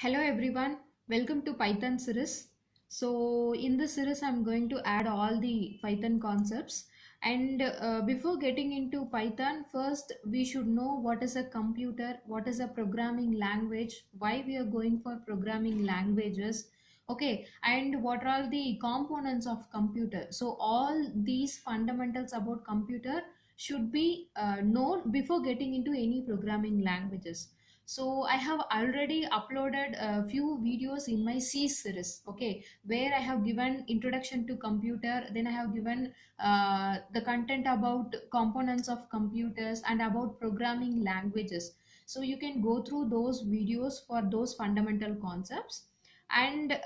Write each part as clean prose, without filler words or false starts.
Hello everyone, welcome to Python series. So in this series I'm going to add all the Python concepts, and before getting into Python, first we should know what is a computer, what is a programming language, why we are going for programming languages, okay, and what are the components of computer. So all these fundamentals about computer should be known before getting into any programming languages. So I have already uploaded a few videos in my C series, okay, where I have given introduction to computer, then I have given the content about components of computers and about programming languages. So you can go through those videos for those fundamental concepts. And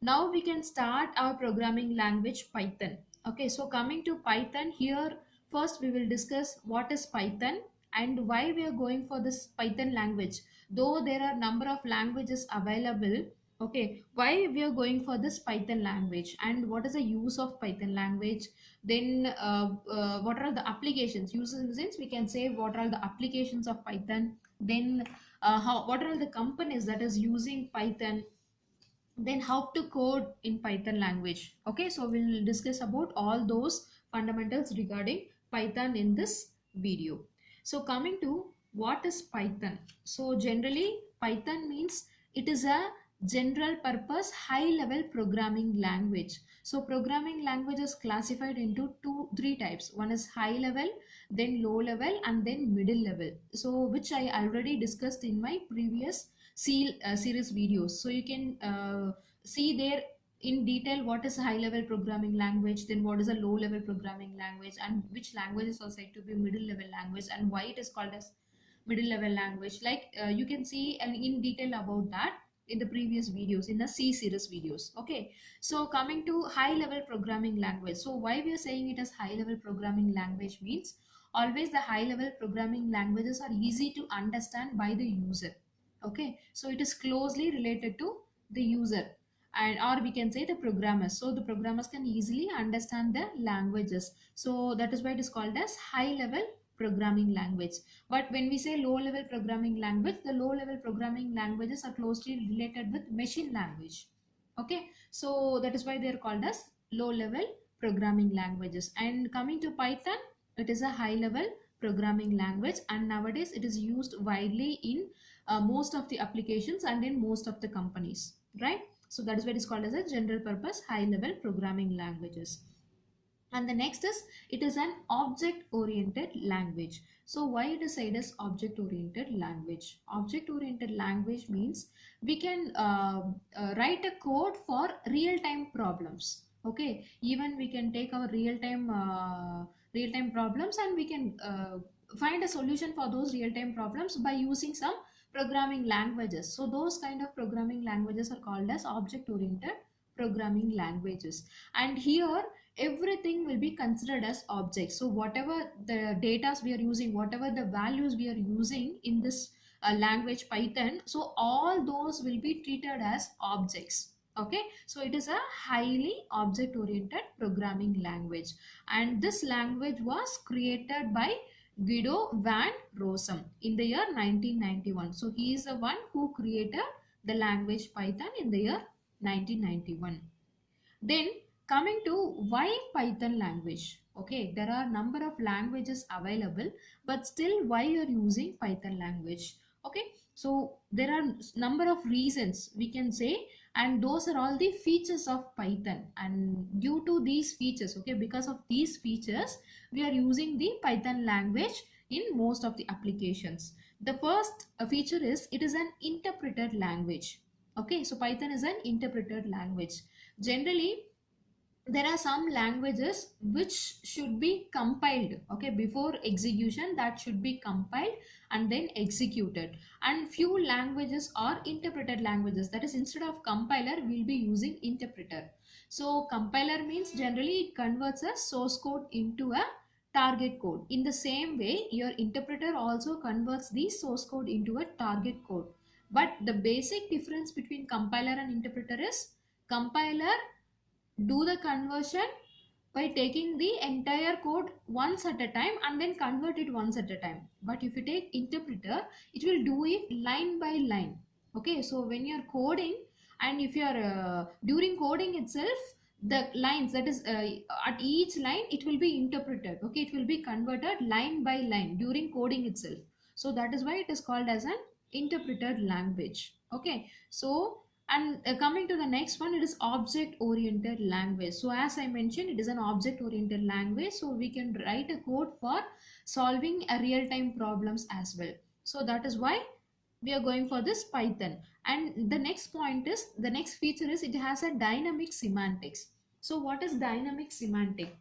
now we can start our programming language Python. Okay, so coming to Python here, first we will discuss what is Python and why we are going for this Python language. Though there are number of languages available, okay, why we are going for this Python language and what is the use of Python language. Then what are the applications used, in the sense we can say what are the applications of Python. Then what are the companies that is using Python. Then how to code in Python language. Okay, so we'll discuss about all those fundamentals regarding Python in this video. So coming to what is Python. So generally Python means it is a general purpose high level programming language. So programming language is classified into three types. One is high level, then low level, and then middle level, so which I already discussed in my previous series videos. So you can see there in detail what is a high level programming language, then what is a low level programming language, and which languages are said to be middle level language and why it is called as middle level language. Like you can see and in detail about that in the previous videos, in the C series videos. Okay, so coming to high level programming language. So why we are saying it as high level programming language means always the high level programming languages are easy to understand by the user. Okay, so it is closely related to the user, and or we can say the programmers. So the programmers can easily understand the languages, so that is why it is called as high level programming language. But when we say low level programming language, the low level programming languages are closely related with machine language. Okay, so that is why they are called as low level programming languages. And coming to Python, it is a high level programming language, and nowadays it is used widely in most of the applications and in most of the companies, right? So that is what is called as a general purpose high level programming languages. And the next is, it is an object oriented language. So why it is said as object oriented language? Object oriented language means we can write a code for real time problems. Okay, even we can take our real time problems, and we can find a solution for those real time problems by using some programming languages. So those kind of programming languages are called as object oriented programming languages. And here everything will be considered as objects. So whatever the data we are using, whatever the values we are using in this language Python, so all those will be treated as objects. Okay, so it is a highly object oriented programming language, and this language was created by Guido van Rossum in the year 1991. So he is the one who created the language Python in the year 1991. Then coming to why Python language. Okay, there are number of languages available, but still why you are using Python language. Okay, so there are number of reasons we can say, and those are all the features of Python. And due to these features, okay, because of these features, we are using the Python language in most of the applications. The first feature is it is an interpreted language. Okay, so Python is an interpreted language. Generally there are some languages which should be compiled, okay, before execution, that should be compiled and then executed. And few languages are interpreted languages, that is instead of compiler we'll be using interpreter. So compiler means generally it converts a source code into a target code. In the same way your interpreter also converts the source code into a target code. But the basic difference between compiler and interpreter is compiler do the conversion by taking the entire code once at a time and then convert it once at a time. But if you take interpreter, it will do it line by line. Okay, so when you're coding, and if you're during coding itself, the lines, that is at each line it will be interpreted. Okay, it will be converted line by line during coding itself. So that is why it is called as an interpreted language. Okay, so and coming to the next one, it is object oriented language. So as I mentioned, it is an object oriented language, so we can write a code for solving a real time problems as well. So that is why we are going for this Python. And the next point is, the next feature is, it has a dynamic semantics. So what is dynamic semantic?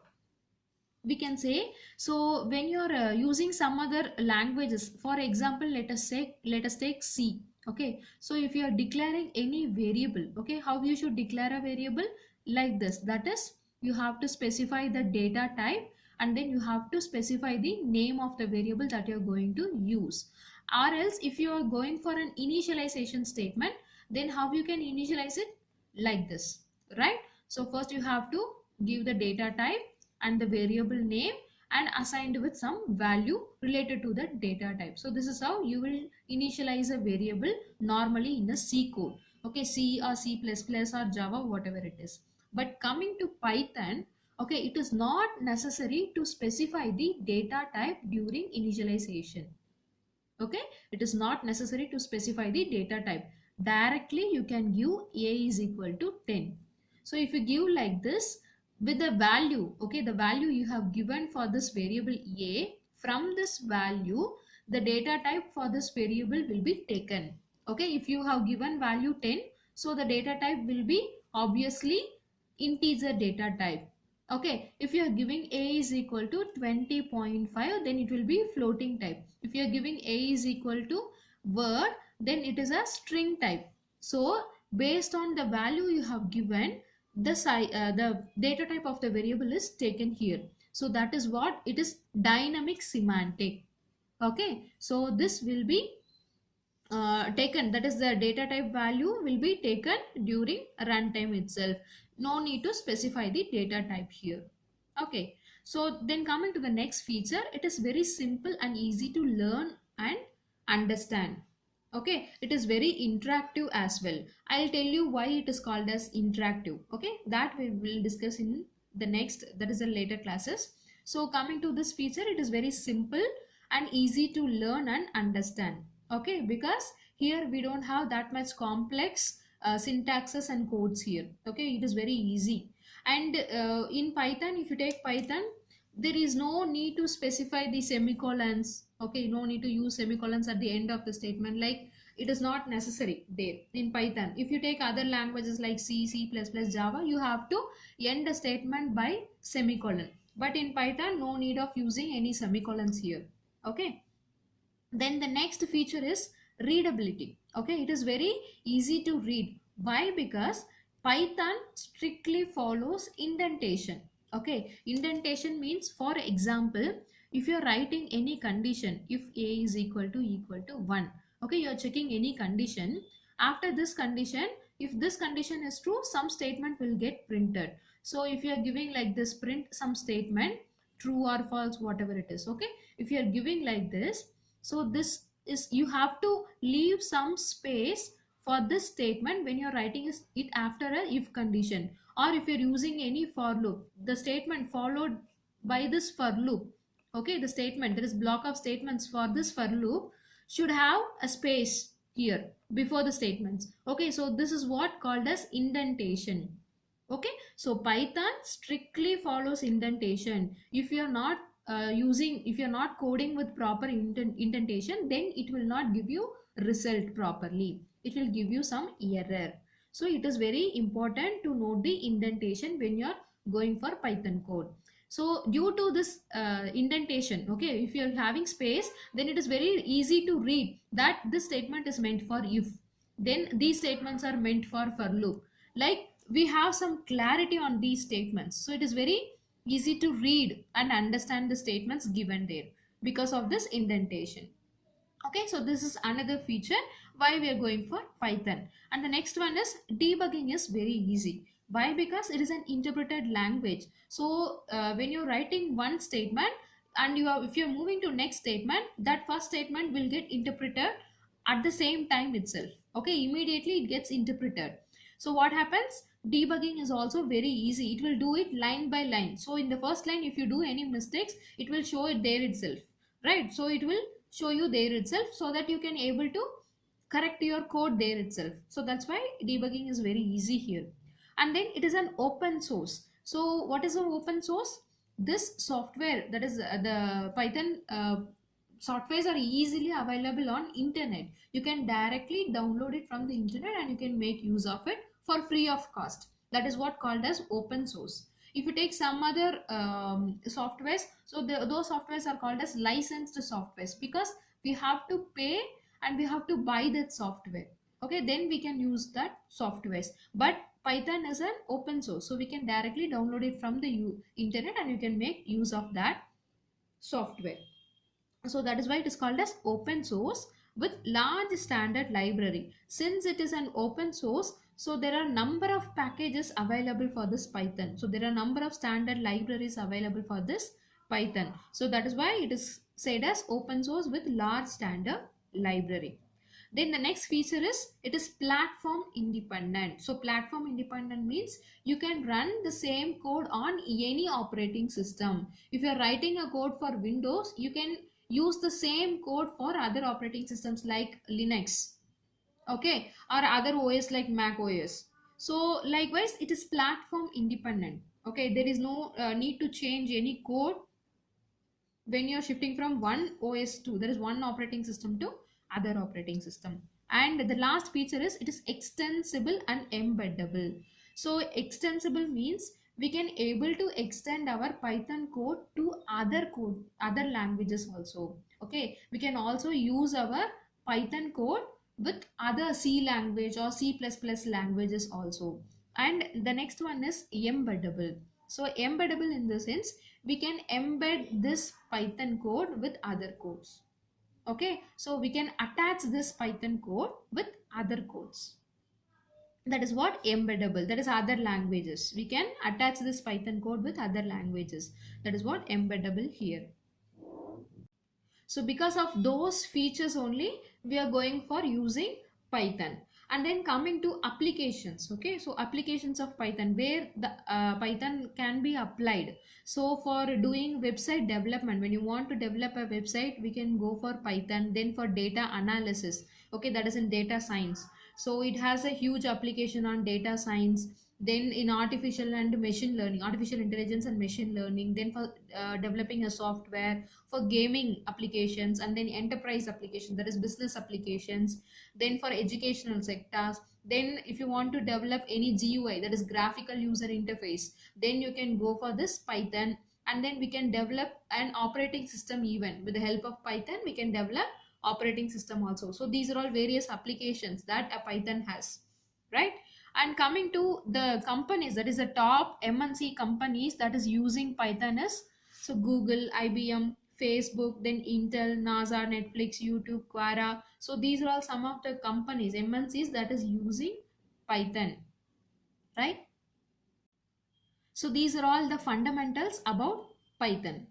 We can say, so when you're using some other languages, for example, let us take C. Okay, so if you are declaring any variable, okay, how you should declare a variable? Like this, that is, you have to specify the data type, and then you have to specify the name of the variable that you're going to use. Or else, if you are going for an initialization statement, then how you can initialize it? Like this, right? So first you have to give the data type and the variable name, and assigned with some value related to the data type. So this is how you will initialize a variable normally in a C code. Okay, C or C++ or Java, whatever it is. But coming to Python, okay, it is not necessary to specify the data type during initialization. Okay, it is not necessary to specify the data type. Directly you can give a is equal to 10. So if you give like this with the value, okay, the value you have given for this variable a, from this value the data type for this variable will be taken. Okay, if you have given value 10, so the data type will be obviously integer data type. Okay, if you are giving a is equal to 20.5, then it will be floating type. If you are giving a is equal to word, then it is a string type. So based on the value you have given, the data type of the variable is taken here. So that is what it is, dynamic semantic. Okay, so this will be taken, that is the data type value will be taken during runtime itself. No need to specify the data type here. Okay, so then coming to the next feature, it is very simple and easy to learn and understand. Okay, it is very interactive as well. I'll tell you why it is called as interactive. Okay, that we will discuss in the next, that is the later classes. So coming to this feature, it is very simple and easy to learn and understand. Okay, because here we don't have that much complex syntaxes and codes here. Okay, it is very easy. And in Python, if you take Python, there is no need to specify the semicolons. Okay, no need to use semicolons at the end of the statement. Like, it is not necessary there in Python. If you take other languages like C, C++, Java, you have to end the statement by semicolon. But in Python, no need of using any semicolons here. Okay, then the next feature is readability. Okay, it is very easy to read. Why? Because Python strictly follows indentation. Okay, indentation means, for example, if you are writing any condition, if a is equal to 1, okay, you are checking any condition. After this condition, if this condition is true, some statement will get printed. So if you are giving like this, print some statement, true or false, whatever it is. Okay, if you are giving like this, so this is, you have to leave some space for this statement when you're writing it after a if condition. Or if you're using any for loop, the statement followed by this for loop, okay, the statement, there is block of statements for this for loop, should have a space here before the statements. Okay, so this is what called as indentation. Okay, so Python strictly follows indentation. If you are not if you're not coding with proper indentation, then it will not give you result properly, it will give you some error. So it is very important to note the indentation when you're going for Python code. So due to this indentation, okay, if you're having space, then it is very easy to read that this statement is meant for if, then these statements are meant for loop. Like, we have some clarity on these statements, so it is very easy to read and understand the statements given there because of this indentation. Okay, so this is another feature why we are going for Python. And the next one is, debugging is very easy. Why? Because it is an interpreted language. So when you're writing one statement, and if you're moving to next statement, that first statement will get interpreted at the same time itself. Okay, immediately it gets interpreted. So what happens, debugging is also very easy. It will do it line by line. So in the first line, if you do any mistakes, it will show it there itself, right? So it will show you there itself, so that you can able to correct your code there itself. So that's why debugging is very easy here. And then it is an open source. So what is an open source? This software, that is the Python softwares, are easily available on internet. You can directly download it from the internet and you can make use of it for free of cost. That is what called as open source. If you take some other softwares, so those softwares are called as licensed softwares, because we have to pay and we have to buy that software. Okay, then we can use that softwares. But Python is an open source, so we can directly download it from the internet and you can make use of that software. So that is why it is called as open source with large standard library. Since it is an open source, so there are number of packages available for this Python. So there are number of standard libraries available for this Python. So that is why it is said as open source with large standard library. Then the next feature is it is platform independent. So platform independent means you can run the same code on any operating system. If you are writing a code for Windows, you can use the same code for other operating systems like Linux, okay, or other OS like Mac OS. So likewise, it is platform independent. Okay, there is no need to change any code when you're shifting from one OS to, there is one operating system to other operating system. And the last feature is it is extensible and embeddable. So extensible means we can able to extend our Python code to other languages also. Okay, we can also use our Python code with other C language or C++ languages also. And the next one is embeddable. So embeddable in the sense we can embed this Python code with other codes. Okay, so we can attach this Python code with other codes. That is what embeddable, that is other languages. We can attach this Python code with other languages. That is what embeddable here. So because of those features only, we are going for using Python. And then coming to applications. Okay, so applications of Python, where the Python can be applied. So for doing website development, when you want to develop a website, we can go for Python. Then for data analysis, okay, that is in data science. So it has a huge application on data science. Then in artificial and machine learning, artificial intelligence and machine learning. Then for developing a software, for gaming applications, and then enterprise applications, that is business applications. Then for educational sectors, then if you want to develop any GUI, that is graphical user interface, then you can go for this Python. And then we can develop an operating system. Even with the help of Python, we can develop operating system also. So these are all various applications that a Python has, right? And coming to the companies, that is the top MNC companies that is using Python is, so Google, IBM, Facebook, then Intel, NASA, Netflix, YouTube, Quora. So these are all some of the companies, MNCs, that is using Python, right? So these are all the fundamentals about Python.